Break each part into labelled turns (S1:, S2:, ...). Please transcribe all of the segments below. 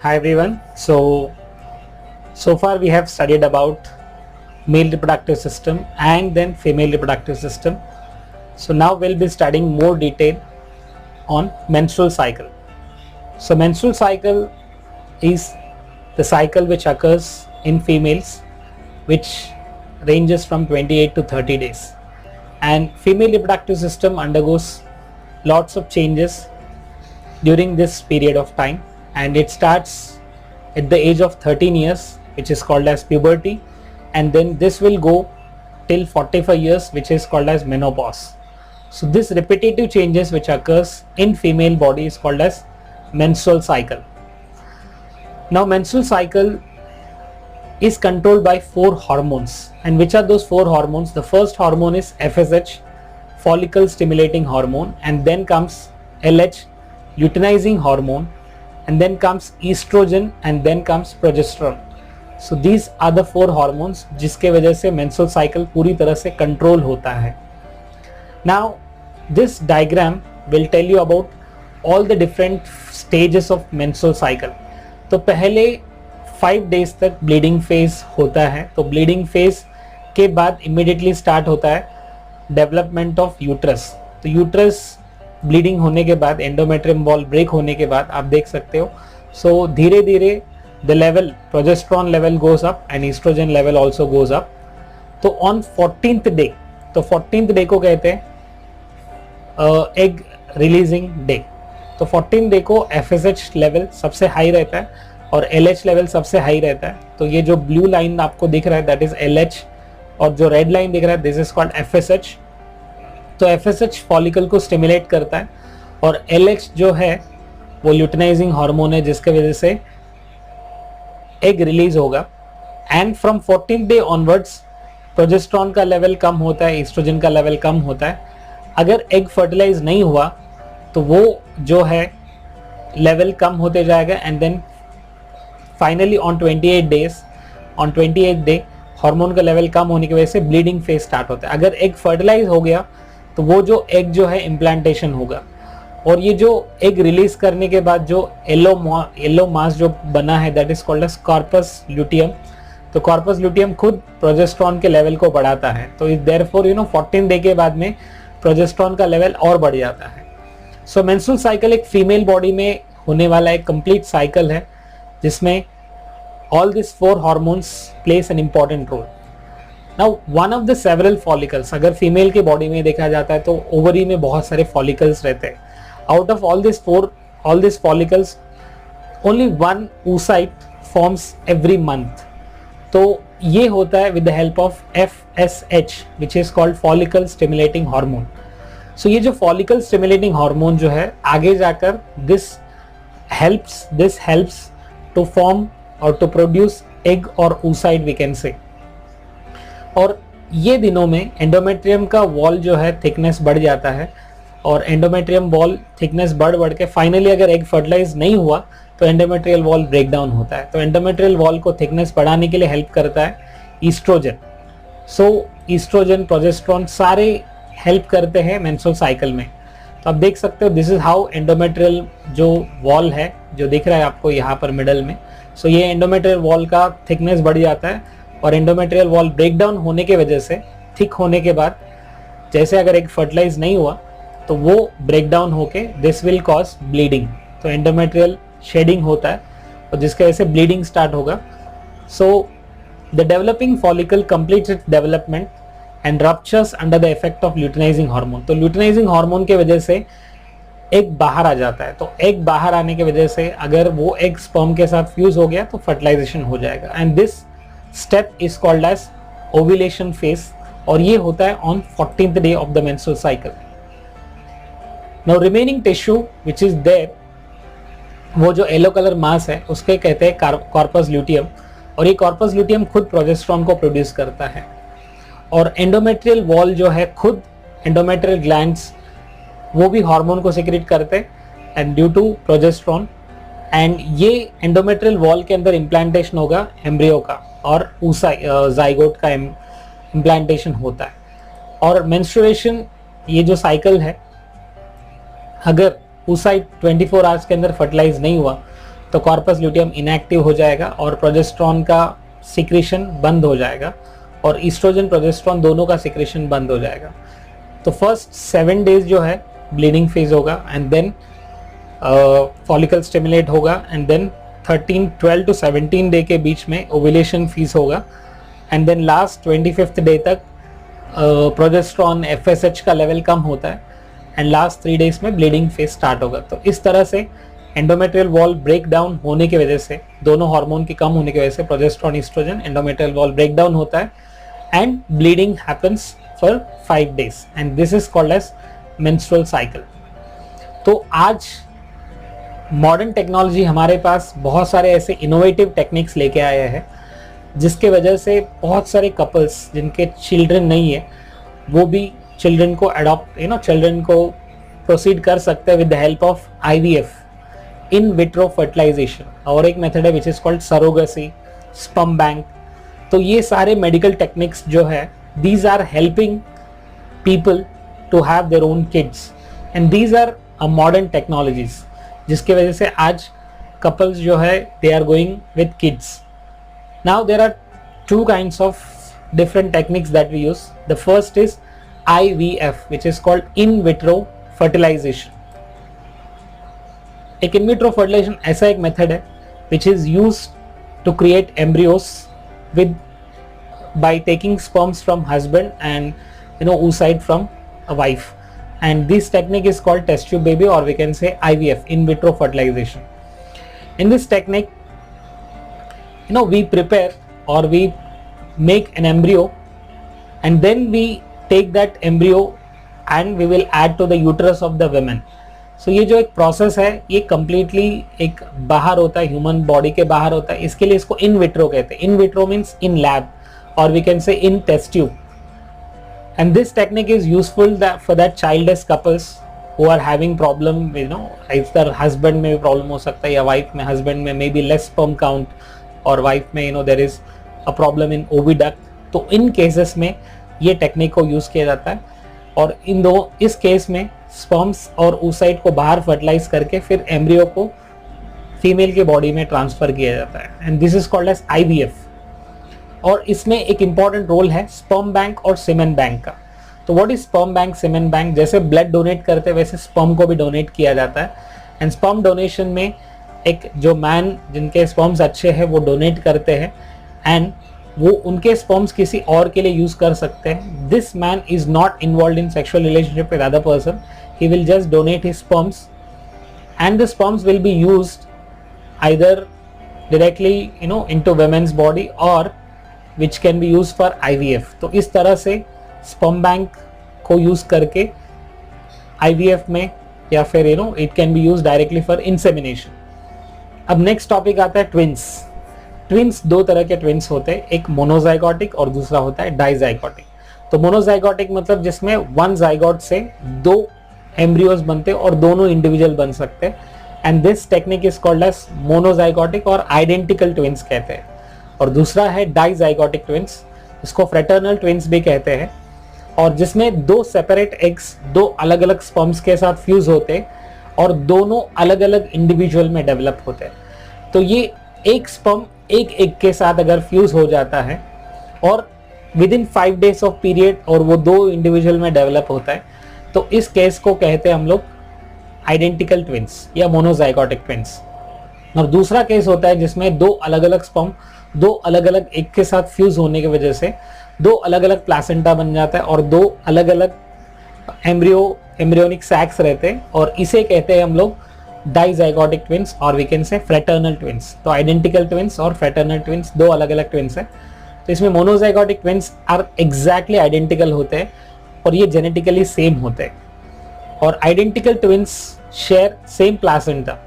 S1: Hi everyone. So far we have studied about male reproductive system and then female reproductive system. So now we'll be studying more detail on menstrual cycle. So menstrual cycle is the cycle which occurs in females, which ranges from 28 to 30 days. And female reproductive system undergoes lots of changes during this period of time, and it starts at the age of 13 years, which is called as puberty, and then this will go till 45 years, which is called as menopause. So this repetitive changes which occurs in female body is called as menstrual cycle. Now menstrual cycle is controlled by 4 hormones, and which are those 4 hormones? The first hormone is FSH, follicle stimulating hormone, and then comes LH, luteinizing hormone, and then comes estrogen, and then comes progesterone. So these are the 4 hormones जिसके वजह से menstrual cycle पूरी तरह से control होता है. Now this diagram will tell you about all the different stages of menstrual cycle. तो पहले 5 days तक bleeding phase होता है. तो bleeding phase के बाद immediately start होता है development of uterus. तो uterus ब्लीडिंग होने के बाद, एंडोमेट्रियम वॉल ब्रेक होने के बाद आप देख सकते हो, सो धीरे धीरे the level, progesterone level goes up and oestrogen level also goes up. तो ऑन 14th डे, तो 14th डे को कहते हैं एग रिलीजिंग डे. तो 14th डे को FSH लेवल सबसे हाई रहता है और LH लेवल सबसे हाई रहता है. तो ये जो ब्लू लाइन आपको दिख रहा है दैट इज LH, और जो रेड लाइन दिख रहा है दिस इज कॉल्ड FSH. तो FSH फॉलिकल को स्टिमुलेट करता है और LH जो है वो ल्यूटिनाइजिंग हार्मोन है जिसके वजह से एग रिलीज होगा. And from 14th day onwards progesterone का लेवल कम होता है, एस्ट्रोजन का लेवल कम होता है. अगर एग फर्टिलाइज नहीं हुआ तो वो जो है लेवल कम होते जाएगा, and then finally on 28th day hormone का लेवल कम होने की वजह से ब्लीडिंग फेज स्टार्ट होता है. अगर एग फर्टिलाइज हो गया तो वो जो एग जो है इम्प्लांटेशन होगा, और ये जो एग रिलीज करने के बाद जो येलो मास जो बना है that is called as corpus luteum. तो कॉर्पस ल्यूटियम खुद प्रोजेस्टेरॉन के लेवल को बढ़ाता है. तो देयरफॉर 14 डे के बाद में प्रोजेस्टेरॉन का लेवल और बढ़ जाता है. सो मेंस्ट्रुअल साइकिल एक फीमेल बॉडी में होने वाला एक कंप्लीट साइकिल है जिसमें all this 4 hormones plays an important role. Now one of the several follicles, अगर फीमेल की बॉडी में देखा जाता है तो ओवरी में बहुत सारे फॉलिकल्स रहते हैं. Out of all this follicles only 1 oocyte forms every month. तो ये होता है with the help of FSH which is called follicle stimulating hormone. So ये जो फॉलिकल स्टिमुलेटिंग हार्मोन जो है आगे जाकर दिस हेल्प्स टू फॉर्म और टू प्रोड्यूस एग और oocyte वी कैन से. और ये दिनों में एंडोमेट्रियम का वॉल जो है थिकनेस बढ़ जाता है, और एंडोमेट्रियम वॉल थिकनेस बढ़ के फाइनली अगर एग फर्टिलाइज नहीं हुआ तो एंडोमेट्रियल वॉल ब्रेक डाउन होता है. तो एंडोमेट्रियल वॉल को थिकनेस बढ़ाने के लिए हेल्प करता है ईस्ट्रोजन. सो ईस्ट्रोजन, प्रोजेस्टेरॉन सारे हेल्प करते हैं मेंस्ट्रुअल साइकिल में. तो आप देख सकते हो दिस इज हाउ एंडोमेट्रियल जो वॉल है जो दिख रहा है आपको यहाँ पर मिडल में. सो ये एंडोमेट्रियल वॉल का थिकनेस बढ़ जाता है, और एंडोमेट्रियल वॉल ब्रेक डाउन होने के वजह से थिक होने के बाद जैसे अगर एग फर्टिलाइज नहीं हुआ तो वो ब्रेक डाउन होके दिस विल कॉज ब्लीडिंग. तो एंडोमेट्रियल शेडिंग होता है और जिसकी वजह से ब्लीडिंग स्टार्ट होगा. So the developing follicle completes its development and ruptures under the effect of luteinizing hormone. तो ल्यूटिनाइजिंग हार्मोन के वजह से एग बाहर आ जाता है. तो एग बाहर आने की वजह से अगर वो एग स्पर्म के साथ फ्यूज हो गया तो फर्टिलाइजेशन हो जाएगा, and this step is called as ovulation phase, और ये होता है on 14th day of the menstrual cycle. Now remaining tissue which is there, वो जो येलो कलर मास है उसके कहते हैं कॉर्पस ल्यूटियम, और ये कॉर्पस ल्यूटियम खुद प्रोजेस्टेरॉन को प्रोड्यूस करता है. और एंडोमेट्रियल वॉल जो है खुद एंडोमेट्रियल ग्लैंड्स वो भी हार्मोन को सिक्रेट करते हैं and due to progesterone. And ये एंडोमेट्रियल वॉल के अंदर इम्प्लांटेशन होगा एम्ब्रियो का, और जाइगोट का इम्प्लांटेशन होता है. और मेंस्ट्रुएशन ये जो साइकिल है, अगर oocyte 24 आवर्स के अंदर फर्टिलाइज नहीं हुआ तो कॉर्पस ल्यूटियम इनएक्टिव हो जाएगा और प्रोजेस्टेरॉन का सिक्रीशन बंद हो जाएगा और ईस्ट्रोजन प्रोजेस्टेरॉन दोनों का सिक्रीशन बंद हो जाएगा। तो फर्स्ट 7 डेज जो है ब्लीडिंग फेज होगा एंड देन फॉलिकल स्टिमुलेट होगा एंड देन 12 to 17 डे के बीच में ओव्यूलेशन फेज होगा and then last 25th day तक प्रोजेस्टेरॉन FSH का लेवल कम होता है एंड लास्ट 3 डेज में ब्लीडिंग फेज स्टार्ट होगा। तो इस तरह से एंडोमेट्रियल वॉल ब्रेक डाउन होने की वजह से, दोनों हार्मोन की कम होने की वजह से progesterone oestrogen endometrial wall break down होता है and bleeding happens for 5 days and this is called as menstrual cycle. तो आज मॉडर्न टेक्नोलॉजी हमारे पास बहुत सारे ऐसे इनोवेटिव टेक्निक्स लेके आए हैं जिसके वजह से बहुत सारे कपल्स जिनके चिल्ड्रन नहीं है वो भी चिल्ड्रन को अडॉप्ट चिल्ड्रन को प्रोसीड कर सकते हैं with the help of IVF, in vitro fertilization, और एक मेथड है which is called surrogacy, sperm bank. तो ये सारे मेडिकल टेक्निक्स जो है these are helping people to have their own kids and these are modern technologies जिसके वजह से आज कपल्स जो है they are going with kids. Now there are 2 kinds of different techniques that we use. The first is IVF, which is called in vitro fertilization. एक in vitro fertilization ऐसा एक method है which is used to create embryos with by taking sperms from husband and oocyte from a wife, and this technique is called test tube baby, or we can say IVF, in vitro fertilization. In this technique, we prepare or we make an embryo and then we take that embryo and we will add to the uterus of the women. So ये जो एक process है ये completely एक बाहर होता है, human body के बाहर होता है, इसके लिए इसको इन विट्रो कहते हैं। In vitro means in lab और we can say in test tube, and this technique is useful for that childless couples who are having problem, either husband में भी problem हो सकता है या wife में, husband में maybe less sperm count और wife में there is a problem in oviduct। तो इन केसेस में ये टेक्निक को यूज किया जाता है और इस केस में स्पर्म्स और oocyte को बाहर फर्टिलाइज करके फिर एम्ब्रियो को फीमेल के बॉडी में ट्रांसफर किया जाता है and this is called as IVF। और इसमें एक इंपॉर्टेंट रोल है स्पर्म बैंक और सीमेन बैंक का। तो what is sperm bank, semen bank? जैसे ब्लड डोनेट करते हैं वैसे स्पर्म को भी डोनेट किया जाता है एंड स्पर्म डोनेशन में एक जो मैन जिनके स्पर्म्स अच्छे हैं वो डोनेट करते हैं एंड वो उनके स्पर्म्स किसी और के लिए यूज कर सकते हैं। This man is not involve in sexual relationship with other person, he will just donate his sperms and the sperms will be used either directly into women's body और which can be use for IVF। तो इस तरह से sperm bank को use करके IVF में या फिर it can be use directly for insemination. अब नेक्स्ट टॉपिक आता है ट्विंस। ट्विंस 2 तरह के ट्विंस होते हैं, एक मोनोजाइगोटिक और दूसरा होता है डाइजाइगोटिक। तो मोनोजाइगोटिक मतलब जिसमें 1 जाइगोट से 2 एम्ब्रियोज बनते और दोनों इंडिविजुअल बन सकते हैं and this technique is called as monozygotic और आइडेंटिकल ट्विंस कहते हैं। और दूसरा है डाइजाइगोटिक ट्विंस, इसको फ्रेटर्नल ट्विंस भी कहते हैं, और जिसमें 2 सेपरेट एग्स 2 अलग अलग स्पर्म्स के साथ फ्यूज होते हैं और दोनों अलग अलग इंडिविजुअल में डेवलप होते हैं। तो ये एक स्पर्म एक एग के साथ अगर फ्यूज हो जाता है और with in 5 days of period और वो 2 इंडिविजुअल में डेवलप होता है तो इस केस को कहते हैं हम लोग आइडेंटिकल ट्विंस या मोनोजाइगोटिक ट्विंस। और दूसरा केस होता है जिसमें 2 अलग अलग स्पर्म 2 अलग अलग एग के साथ फ्यूज होने की वजह से 2 अलग अलग प्लासेंटा बन जाता है और 2 अलग अलग एम्ब्रियोनिक सैक्स रहते हैं और इसे कहते हैं हम लोग डाइजाइगोटिक ट्विंस और we can say fraternal twins. तो आइडेंटिकल ट्विंस और फ्रेटर्नल ट्विंस 2 अलग अलग ट्विंस है। तो इसमें monozygotic twins are exactly identical होते हैं और ये जेनेटिकली सेम होते हैं। और identical twins share same placenta,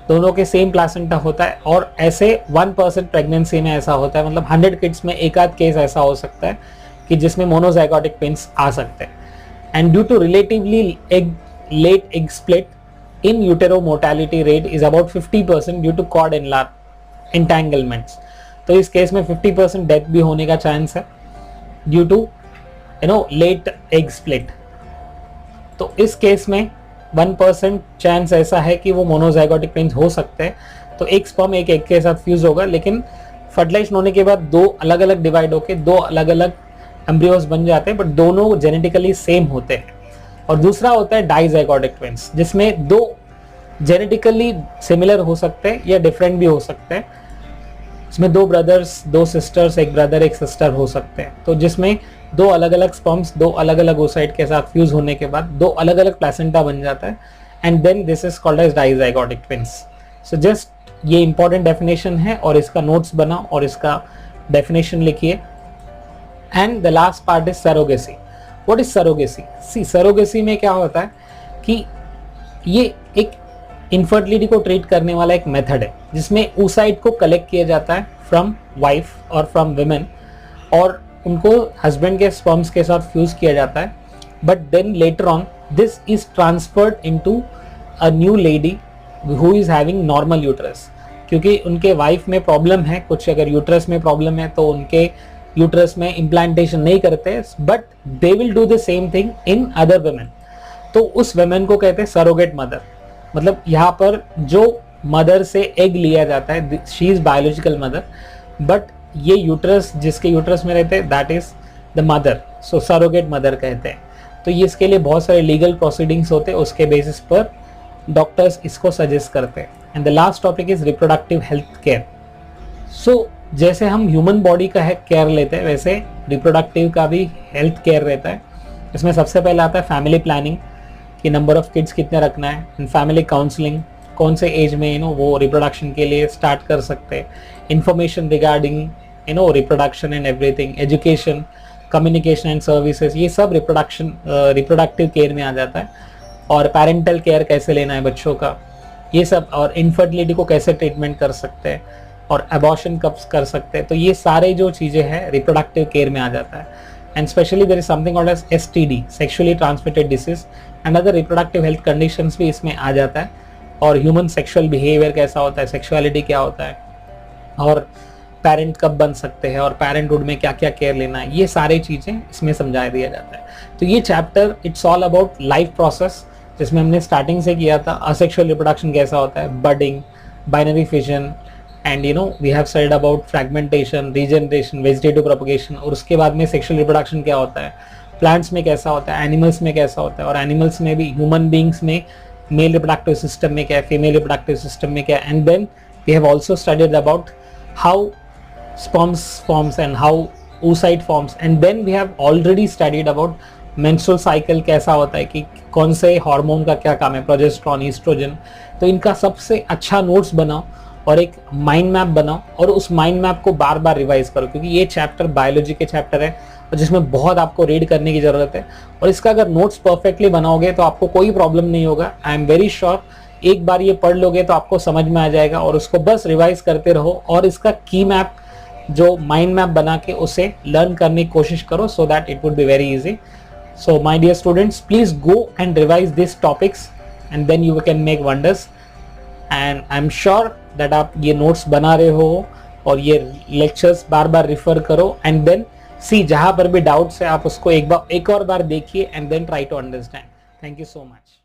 S1: दोनों के सेम प्लासेंटा होता है और ऐसे 1% प्रेगनेंसी में ऐसा होता है, मतलब 100 किड्स में एक आध केस ऐसा हो सकता है कि जिसमें मोनोजाइगोटिक ट्विंस आ सकते हैं। And due to relatively late egg split in utero mortality rate is about 50% due to cord entanglements। तो इस केस में 50% डेथ भी होने का चांस है due to late egg split. तो इस केस में 1% चांस ऐसा है कि वो मोनोजाइगोटिक ट्विंस हो सकते हैं। तो एक स्पर्म एक एग के साथ फ्यूज होगा, लेकिन फर्टिलाइजेशन होने के बाद दो अलग अलग डिवाइड होके दो अलग अलग एम्ब्रियोज बन जाते हैं, बट दोनों जेनेटिकली सेम होते हैं। और दूसरा होता है डाइजाइगोटिक ट्विंस, जिसमें दो जेनेटिकली सिमिलर हो सकते हैं या डिफरेंट भी हो सकते हैं। इसमें दो ब्रदर्स, दो सिस्टर्स, एक ब्रदर एक सिस्टर हो सकते हैं। तो जिसमें दो अलग अलग स्पर्म्स दो अलग अलग ओसाइट के साथ फ्यूज होने के बाद दो अलग अलग प्लेसेंटा बन जाता है, and then this is called as dizygotic twins. So just ये इंपॉर्टेंट डेफिनेशन है और इसका नोट्स बनाओ और इसका डेफिनेशन लिखिए। And the last part is surrogacy. What is surrogacy? See, surrogacy में क्या होता है कि ये एक इनफर्टिलिटी को ट्रीट करने वाला एक मेथड है, जिसमें oocyte को कलेक्ट किया जाता है फ्रॉम वाइफ और फ्रॉम विमेन, और उनको हस्बैंड के स्पर्म्स के साथ फ्यूज किया जाता है। But then later on this is transferred into a new lady who is having normal uterus, क्योंकि उनके वाइफ में प्रॉब्लम है कुछ, अगर यूट्रस में प्रॉब्लम है तो उनके यूट्रस में इम्प्लांटेशन नहीं करते, but they will do the same thing in other women. तो उस वुमेन को कहते हैं सरोगेट मदर। मतलब यहाँ पर जो मदर से एग लिया जाता है, she is biological mother, but ये यूट्रस जिसके यूट्रस में रहते हैं that is the mother, so surrogate mother कहते हैं। तो ये इसके लिए बहुत सारे लीगल प्रोसीडिंग्स होते हैं, उसके बेसिस पर डॉक्टर्स इसको सजेस्ट करते हैं। And the last topic is reproductive health care. So जैसे हम ह्यूमन बॉडी का केयर लेते हैं, वैसे रिप्रोडक्टिव का भी हेल्थ केयर रहता है। इसमें सबसे पहले आता है फैमिली प्लानिंग, कि नंबर ऑफ किड्स कितने रखना है, एंड फैमिली काउंसलिंग, कौन से एज में वो रिप्रोडक्शन के लिए स्टार्ट कर सकते हैं, information regarding reproduction and everything, education, communication and services, ये सब रिप्रोडक्टिव केयर में आ जाता है। और पेरेंटल केयर कैसे लेना है बच्चों का, ये सब, और इनफर्टिलिटी को कैसे ट्रीटमेंट कर सकते हैं, और अबॉर्शन कब कर सकते हैं। तो ये सारे जो चीज़ें हैं रिप्रोडक्टिव केयर में आ जाता है। And specially there is something called as STD, sexually transmitted disease, and other reproductive health conditions भी इसमें आ जाता है। और ह्यूमन सेक्सुअल बिहेवियर कैसा होता है, सेक्सुअलिटी क्या होता है, और पेरेंट कब बन सकते हैं, और पेरेंटहुड में क्या क्या केयर लेना है, ये सारी चीज़ें इसमें समझा दिया जाता है। तो ये chapter it's all about life process, जिसमें हमने स्टार्टिंग से किया था असेक्सुअल रिप्रोडक्शन कैसा होता है, budding, binary fission, and we have studied about fragmentation, regeneration, vegetative propagation, और उसके बाद में सेक्सुअल रिप्रोडक्शन क्या होता है, प्लांट्स में कैसा होता है, एनिमल्स में कैसा होता है, और एनिमल्स में भी ह्यूमन बींग्स में मेल रिप्रोडक्टिव सिस्टम में क्या है, फीमेल रिप्रोडक्टिव सिस्टम में क्या है। And then we have also studied about how sperms forms and how oocyte forms, and then we have already studied about menstrual cycle कैसा होता है, कि कौन से हार्मोन का क्या काम है, प्रोजेस्टेरॉन, ईस्ट्रोजन। तो इनका सबसे अच्छा नोट्स बनाओ और एक माइंड मैप बनाओ, और उस माइंड मैप को बार बार रिवाइज करो, क्योंकि ये चैप्टर बायोलॉजी के चैप्टर है और जिसमें बहुत आपको रीड करने की ज़रूरत है। और इसका अगर नोट्स परफेक्टली बनाओगे तो आपको कोई प्रॉब्लम नहीं होगा। आई एम वेरी श्योर एक बार ये पढ़ लोगे तो आपको समझ में आ जाएगा, और उसको बस रिवाइज करते रहो, और इसका की मैप जो माइंड मैप बना के उसे लर्न करने की कोशिश करो, so that it would be very easy. So my dear students, please go and revise this topics, and then you can make wonders. And I am sure that आप ये notes बना रहे हो और ये लेक्चर्स बार बार रिफर करो, एंड देन सी जहाँ पर भी डाउट्स है आप उसको एक और बार देखिए, and then try to understand. Thank you so much.